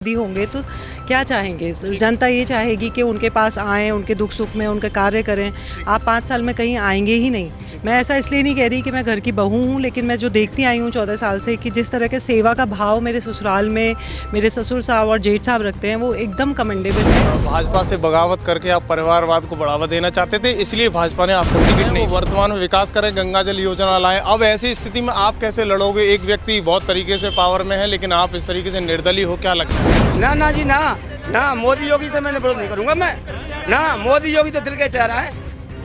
दी होंगे तो क्या चाहेंगे? जनता ये चाहेगी कि उनके पास आएँ, उनके दुख सुख में उनके कार्य करें। आप 5 साल में कहीं आएंगे ही नहीं। मैं ऐसा इसलिए नहीं कह रही कि मैं घर की बहू हूँ, लेकिन मैं जो देखती आई हूँ 14 साल से कि जिस तरह के सेवा का भाव मेरे ससुराल में मेरे ससुर साहब और जेठ साहब रखते हैं, वो एकदम कमेंडेबल है। भाजपा से बगावत करके आप परिवारवाद को बढ़ावा देना चाहते थे, इसलिए भाजपा ने आपको टिकट नहीं। वर्तमान में विकास करें, गंगा जल योजना लाएं। अब ऐसी स्थिति में आप कैसे लड़ोगे? एक व्यक्ति बहुत तरीके से पावर में है, लेकिन आप इस तरीके से निर्दलीय हो, क्या लगता है? ना जी ना मोदी योगी से मैंने विरोध नहीं करूंगा मैं। ना मोदी योगी तो दिल के चेहरा है,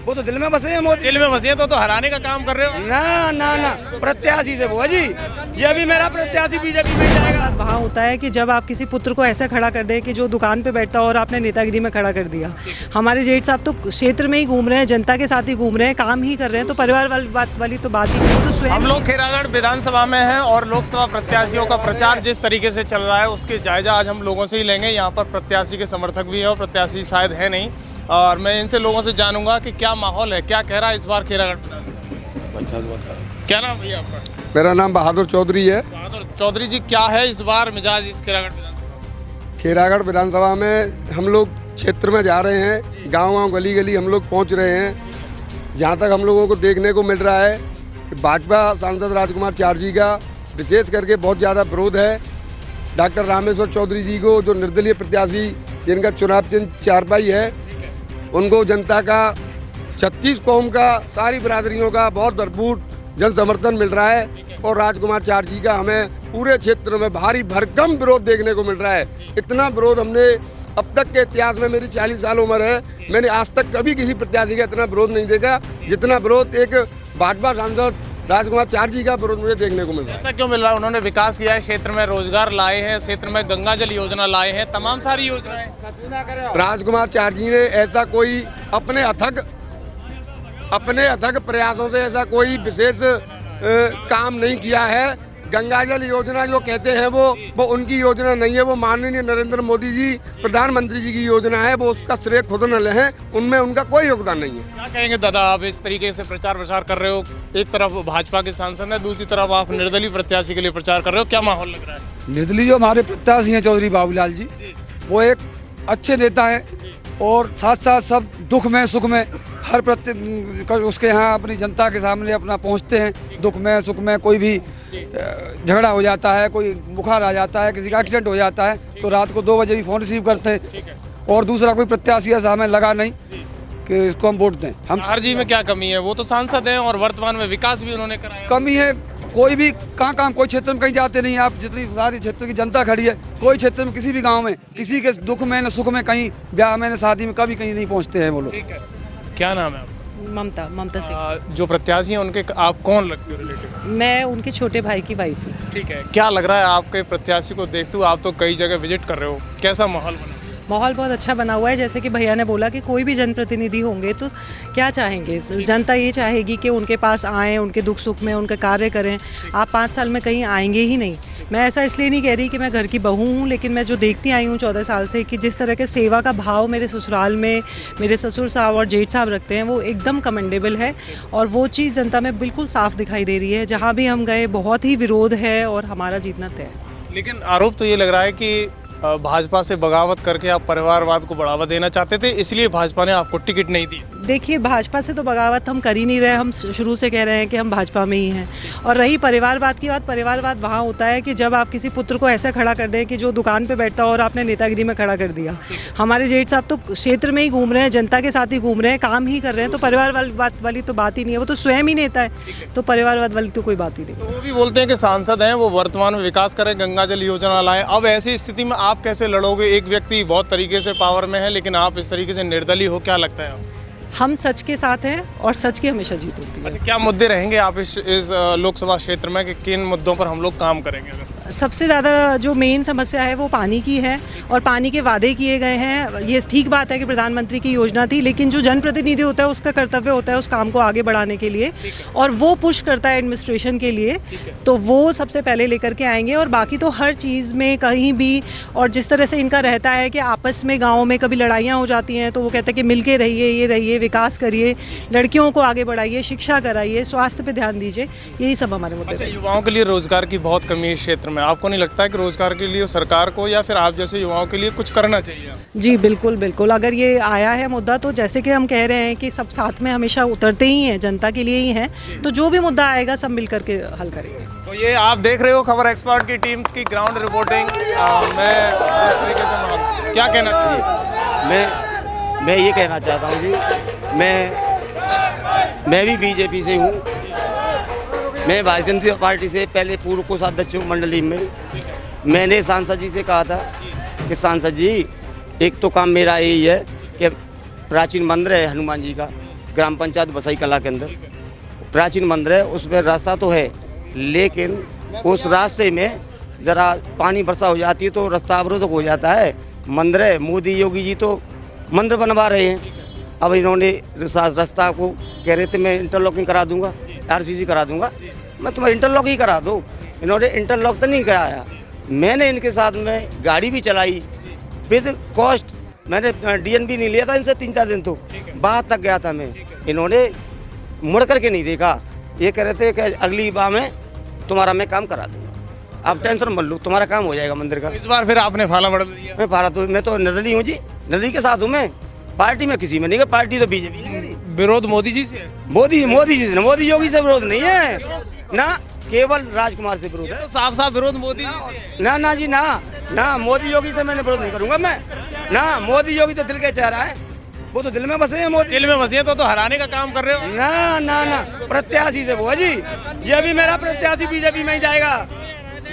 वो तो दिल में बसे हैं। मोदी दिल में बसे हैं तो हराने का काम कर रहे हो। ना प्रत्याशी से वो है जी, ये भी मेरा प्रत्याशी बीजेपी में जाएगा। वहाँ होता है कि जब आप किसी पुत्र को ऐसा खड़ा कर दें कि जो दुकान पे बैठता हो और आपने नेतागिरी में खड़ा कर दिया। हमारे जेठ साहब तो क्षेत्र में ही घूम रहे हैं, जनता के साथ ही घूम रहे हैं, काम ही कर रहे हैं, तो परिवार वाली तो बात ही नहीं। तो स्वयं हम लोग खैरागढ़ विधानसभा में हैं और लोकसभा प्रत्याशियों का प्रचार जिस तरीके से चल रहा है उसके जायजा आज हम लोगों से ही लेंगे। यहाँ पर प्रत्याशी के समर्थक भी हैं और प्रत्याशी शायद है नहीं, और मैं इनसे लोगों से जानूंगा कि क्या माहौल है, क्या कह रहा है इस बार खैरागढ़ विधानसभा। क्या नाम भैया आपका? मेरा नाम बहादुर चौधरी है। बहादुर चौधरी जी, क्या है इस बार मिजाज इस खैरागढ़ विधानसभा में हम लोग क्षेत्र में जा रहे हैं, गांव गली गली हम लोग पहुंच रहे हैं। जहां तक हम लोगों को देखने को मिल रहा है कि भाजपा सांसद राजकुमार चार जी का विशेष करके बहुत ज़्यादा विरोध है। डॉक्टर रामेश्वर चौधरी जी को, जो निर्दलीय प्रत्याशी जिनका चुनाव चिन्ह चारपाई है, उनको जनता का 36 कौम का, सारी बिरादरियों का बहुत भरपूर जन समर्थन मिल रहा है। और राजकुमार चार जी का हमें पूरे क्षेत्र में भारी भरकम विरोध देखने को मिल रहा है। इतना विरोध हमने अब तक के इतिहास में, मेरी 40 साल उम्र है, मैंने आज तक कभी किसी प्रत्याशी का इतना विरोध नहीं देखा जितना विरोध एक भाजपा सांसद राजकुमार चार जी का विरोध मुझे देखने को मिल रहा है। ऐसा क्यों मिल रहा है? उन्होंने विकास किया है, क्षेत्र में रोजगार लाए हैं, क्षेत्र में गंगा जल योजना लाए हैं, तमाम सारी योजनाएं। राजकुमार चार जी ने ऐसा कोई अपने अथक प्रयासों से ऐसा कोई विशेष काम नहीं किया है। गंगा जल योजना जो कहते हैं वो उनकी योजना नहीं है, वो माननीय नरेंद्र मोदी जी प्रधानमंत्री जी की योजना है। वो उसका श्रेय खुद न लें, उनमें उनका कोई योगदान नहीं है। क्या कहेंगे दादा, आप इस तरीके से प्रचार प्रसार कर रहे हो? एक तरफ भाजपा के सांसद है, दूसरी तरफ आप निर्दलीय प्रत्याशी के लिए प्रचार कर रहे हो, क्या माहौल लग रहा है? निर्दलीय जो हमारे प्रत्याशी हैं चौधरी बाबूलाल जी, वो एक अच्छे नेता है और साथ साथ सब दुख में सुख में हर उसके यहाँ अपनी जनता के सामने अपना पहुँचते हैं। दुख में सुख में कोई भी झगड़ा हो जाता है, कोई बुखार आ जाता है, किसी का एक्सीडेंट हो जाता है, तो रात को 2 बजे भी फ़ोन रिसीव करते हैं। और दूसरा कोई प्रत्याशी ऐसा हमें लगा नहीं कि इसको हम वोट दें। हम हर जी में क्या कमी है? वो तो सांसद हैं और वर्तमान में विकास भी उन्होंने कराया। कमी है कोई भी काम कोई क्षेत्र में कहीं जाते नहीं। आप जितनी सारी क्षेत्र की जनता खड़ी है, कोई क्षेत्र में किसी भी गांव में किसी के दुख में न सुख में, कहीं ब्याह में न शादी में, कभी कहीं नहीं पहुंचते हैं वो लोग। क्या नाम है आपका? ममता सिंह। जो प्रत्याशी हैं उनके आप कौन लगते हो रिलेटिव? मैं उनके छोटे भाई की वाइफ हूँ। ठीक है, क्या लग रहा है आपके प्रत्याशी को देखते हुए? आप तो कई जगह विजिट कर रहे हो, कैसा माहौल बना? माहौल बहुत अच्छा बना हुआ है। जैसे कि भैया ने बोला कि कोई भी जनप्रतिनिधि होंगे तो क्या चाहेंगे? जनता ये चाहेगी कि उनके पास आएँ, उनके दुख सुख में उनके कार्य करें। आप 5 साल में कहीं आएंगे ही नहीं। मैं ऐसा इसलिए नहीं कह रही कि मैं घर की बहू हूँ, लेकिन मैं जो देखती आई हूँ 14 साल से कि जिस तरह के सेवा का भाव मेरे ससुराल में मेरे ससुर साहब और जेठ साहब रखते हैं, वो एकदम कमेंडेबल है। और वो चीज़ जनता में बिल्कुल साफ दिखाई दे रही है। जहाँ भी हम गए बहुत ही विरोध है और हमारा जीतना तय है। लेकिन आरोप तो ये लग रहा है कि भाजपा से बगावत करके आप परिवारवाद को बढ़ावा देना चाहते थे, इसलिए भाजपा ने आपको टिकट नहीं दी। देखिए, भाजपा से तो बगावत हम कर ही नहीं रहे। हम शुरू से कह रहे हैं कि हम भाजपा में ही हैं। और रही परिवारवाद की बात, परिवारवाद वहाँ होता है कि जब आप किसी पुत्र को ऐसा खड़ा कर दें कि जो दुकान पे बैठता हो और आपने नेतागिरी में खड़ा कर दिया। हमारे जेठ साहब तो क्षेत्र में ही घूम रहे हैं, जनता के साथ ही घूम रहे हैं, काम ही कर रहे हैं, तो परिवारवाद वाली तो बात ही नहीं है। वो तो स्वयं ही नेता है, तो परिवारवाद वाली तो कोई बात ही नहीं। तो वो भी बोलते हैं कि सांसद हैं, वो वर्तमान में विकास करें, गंगा जल योजना लाएं। अब ऐसी स्थिति में आप कैसे लड़ोगे? एक व्यक्ति बहुत तरीके से पावर में है, लेकिन आप इस तरीके से निर्दलीय हो, क्या लगता है? हम सच के साथ हैं और सच की हमेशा जीत होती है। अच्छा, क्या मुद्दे रहेंगे आप इस लोकसभा क्षेत्र में कि किन मुद्दों पर हम लोग काम करेंगे? सबसे ज़्यादा जो मेन समस्या है वो पानी की है, और पानी के वादे किए गए हैं। ये ठीक बात है कि प्रधानमंत्री की योजना थी, लेकिन जो जनप्रतिनिधि होता है उसका कर्तव्य होता है उस काम को आगे बढ़ाने के लिए, और वो पुश करता है एडमिनिस्ट्रेशन के लिए, तो वो सबसे पहले लेकर के आएंगे। और बाकी तो हर चीज़ में कहीं भी, और जिस तरह से इनका रहता है कि आपस में गाँव में कभी लड़ाइयाँ हो जाती हैं, तो वो कहते हैं कि मिल के रहिए, ये रहिए, विकास करिए, लड़कियों को आगे बढ़ाइए, शिक्षा कराइए, स्वास्थ्य पर ध्यान दीजिए, यही सब हमारे मुद्दे हैं। युवाओं के लिए रोजगार की बहुत कमी है इस क्षेत्र में। में, आपको नहीं लगता है कि रोजगार के लिए सरकार को या फिर आप जैसे युवाओं के लिए कुछ करना चाहिए? जी बिल्कुल बिल्कुल, अगर ये आया है मुद्दा तो जैसे कि हम कह रहे हैं कि सब साथ में हमेशा उतरते ही हैं, जनता के लिए ही हैं, तो जो भी मुद्दा आएगा सब मिल करके हल करेंगे। तो ये आप देख रहे हो खबर एक्सपर्ट की टीम की ग्राउंड रिपोर्टिंग। मैं इस तरीके से क्या कहना चाहिए? मैं ये कहना चाहता हूँ जी, मैं भी बीजेपी से हूँ। मैं भारतीय जनता पार्टी से पहले पूर्व कोषाध्यक्ष हूँ मंडली में। मैंने सांसद जी से कहा था कि सांसद जी, एक तो काम मेरा यही है कि प्राचीन मंदिर है हनुमान जी का, ग्राम पंचायत बसई कला के अंदर प्राचीन मंदिर है, उस पर रास्ता तो है, लेकिन उस रास्ते में ज़रा पानी वर्षा हो जाती है तो रास्ता अवरोधक हो जाता है। मंदिर है, मोदी योगी जी तो मंदिर बनवा रहे हैं। अब इन्होंने रास्ता को कह रहे थे मैं इंटरलॉकिंग करा दूंगा, आरसीसी करा दूंगा। मैं तुम्हें इंटरलॉक ही करा दो, इन्होंने इंटरलॉक तो नहीं कराया। मैंने इनके साथ में गाड़ी भी चलाई विद कॉस्ट, मैंने डीएनबी नहीं लिया था इनसे 3-4 दिन, तो बाहर तक गया था मैं। इन्होंने मुड़ करके नहीं देखा, ये कह रहे थे कि अगली बार में तुम्हारा मैं काम करा दूंगा, आप टेंशन मत लो, तुम्हारा काम हो जाएगा मंदिर का। इस बार फिर आपने फाला बढ़ दिया? मैं तो निर्दलीय हूँ जी, निर्दलीय के साथ हूँ मैं, पार्टी में किसी में नहीं, पार्टी तो बीजेपी है। विरोध मोदी जी से है? मोदी जी से, मोदी योगी से विरोध नहीं है ना, केवल राजकुमार से विरोध है। तो साफ साफ विरोध मोदी जी से। ना जी ना, मोदी योगी से मैंने विरोध नहीं करूंगा मैं ना। मोदी योगी तो दिल के चेहरा है, वो तो दिल में बसे हैं। मोदी दिल में बसे तो हराने का काम कर रहे हो? ना, प्रत्याशी से वो है जी, ये भी मेरा प्रत्याशी बीजेपी में ही जाएगा।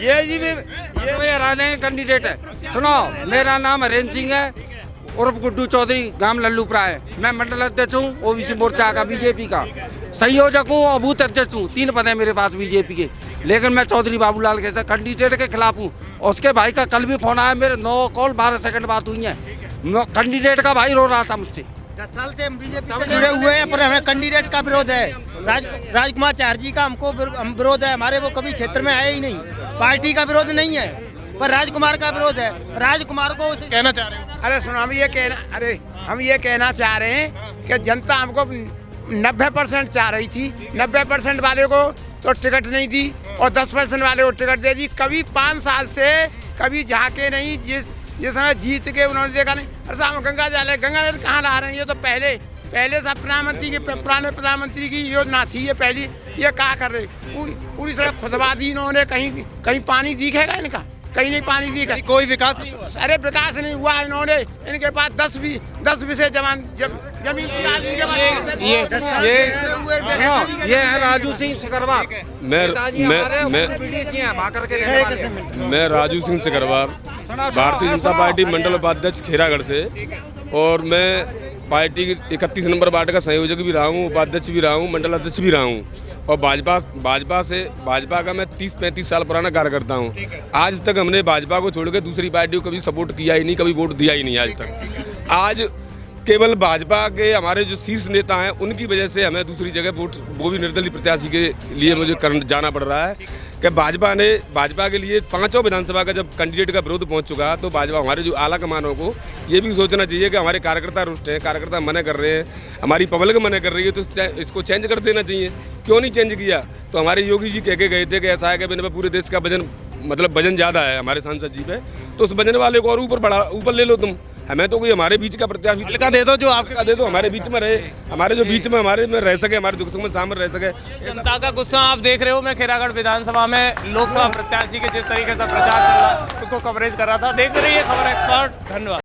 ये जी भी ये हराने कैंडिडेट है। सुनो, मेरा नाम हरेंद्र सिंह है उर्फ गुड्डू चौधरी, गांव लल्लूपुरा है। मैं मंडल अध्यक्ष हूँ ओबीसी मोर्चा का, बीजेपी का संयोजक हूँ और बूथ अध्यक्ष हूँ। 3 पद है मेरे पास बीजेपी के, लेकिन मैं चौधरी बाबूलाल के साथ कैंडिडेट के खिलाफ हूँ। उसके भाई का कल भी फोन आया, मेरे 9 कॉल 12 सेकंड बात हुई है। कैंडिडेट का भाई रो रहा था मुझसे। 10 साल से हम बीजेपी से जुड़े हुए हैं, पर हमें कैंडिडेट का विरोध है। राजकुमार चारजी का हमको विरोध है, हमारे वो कभी क्षेत्र में आए ही नहीं। पार्टी का विरोध नहीं है, पर राजकुमार का विरोध है। राजकुमार को कहना चाह रहे हो? अरे सुनो, हम ये कहना चाह रहे हैं कि जनता हमको 90% चाह रही थी। 90% वाले को तो टिकट नहीं दी और 10% वाले को टिकट दे दी। कभी 5 साल से कभी झांके नहीं, जिस समय जीत के उन्होंने देखा नहीं। अरे साहब गंगा जल कहाँ ला रहे हैं? ये तो पहले से प्रधानमंत्री के पुराने प्रधानमंत्री की योजना थी ये पहली। ये क्या कर रहे? पूरी सड़क खुदवा दी इन्होंने। कहीं पानी दिखेगा इनका? कहीं नहीं पानी दिखा। कोई विकास नहीं हुआ? अरे विकास नहीं हुआ। इन्होंने इनके पास 10 विषय जमीन थी, आज इनके पास ये है राजू सिंह सिकरवार। मैं राजू सिंह सिकरवार, भारतीय जनता पार्टी मंडल उपाध्यक्ष खेरागढ़ से, और मैं पार्टी की 31 नंबर वार्ड का संयोजक भी रहा हूँ, उपाध्यक्ष भी रहा हूँ, मंडल अध्यक्ष भी रहा हूँ। और भाजपा का मैं 30-35 साल पुराना कार्यकर्ता हूँ। आज तक हमने भाजपा को छोड़ के दूसरी पार्टी को कभी सपोर्ट किया ही नहीं, कभी वोट दिया ही नहीं आज तक। आज केवल भाजपा के हमारे जो शीर्ष नेता हैं उनकी वजह से हमें दूसरी जगह वोट, वो भी निर्दलीय प्रत्याशी के लिए मुझे जाना पड़ रहा है कि भाजपा के लिए 5 विधानसभा का जब कैंडिडेट का विरोध पहुंच चुका, तो भाजपा हमारे जो आला कमानों को ये भी सोचना चाहिए कि हमारे कार्यकर्ता रुष्ट हैं, कार्यकर्ता मना कर रहे हैं, हमारी पब्लिक मना कर रही है, तो इसको चेंज कर देना चाहिए। क्यों नहीं चेंज किया? तो हमारे योगी जी कह के गए थे कि ऐसा है कि पूरे देश का वजन ज़्यादा है हमारे सांसद जी पे, तो उस वजन वाले को और ऊपर ले लो तुम। हमें तो कोई हमारे बीच का प्रत्याशी हल्का दे दो, जो आपका दे दो, हमारे बीच में रहे, हमारे जो बीच में हमारे में रह सके, हमारे दुख सुख में शामिल रह सके। जनता का गुस्सा आप देख रहे हो। मैं खेरागढ़ विधानसभा में लोकसभा प्रत्याशी के जिस तरीके से प्रचार चल रहा है उसको कवरेज कर रहा था। देखते रहिए खबर एक्सपर्ट। धन्यवाद।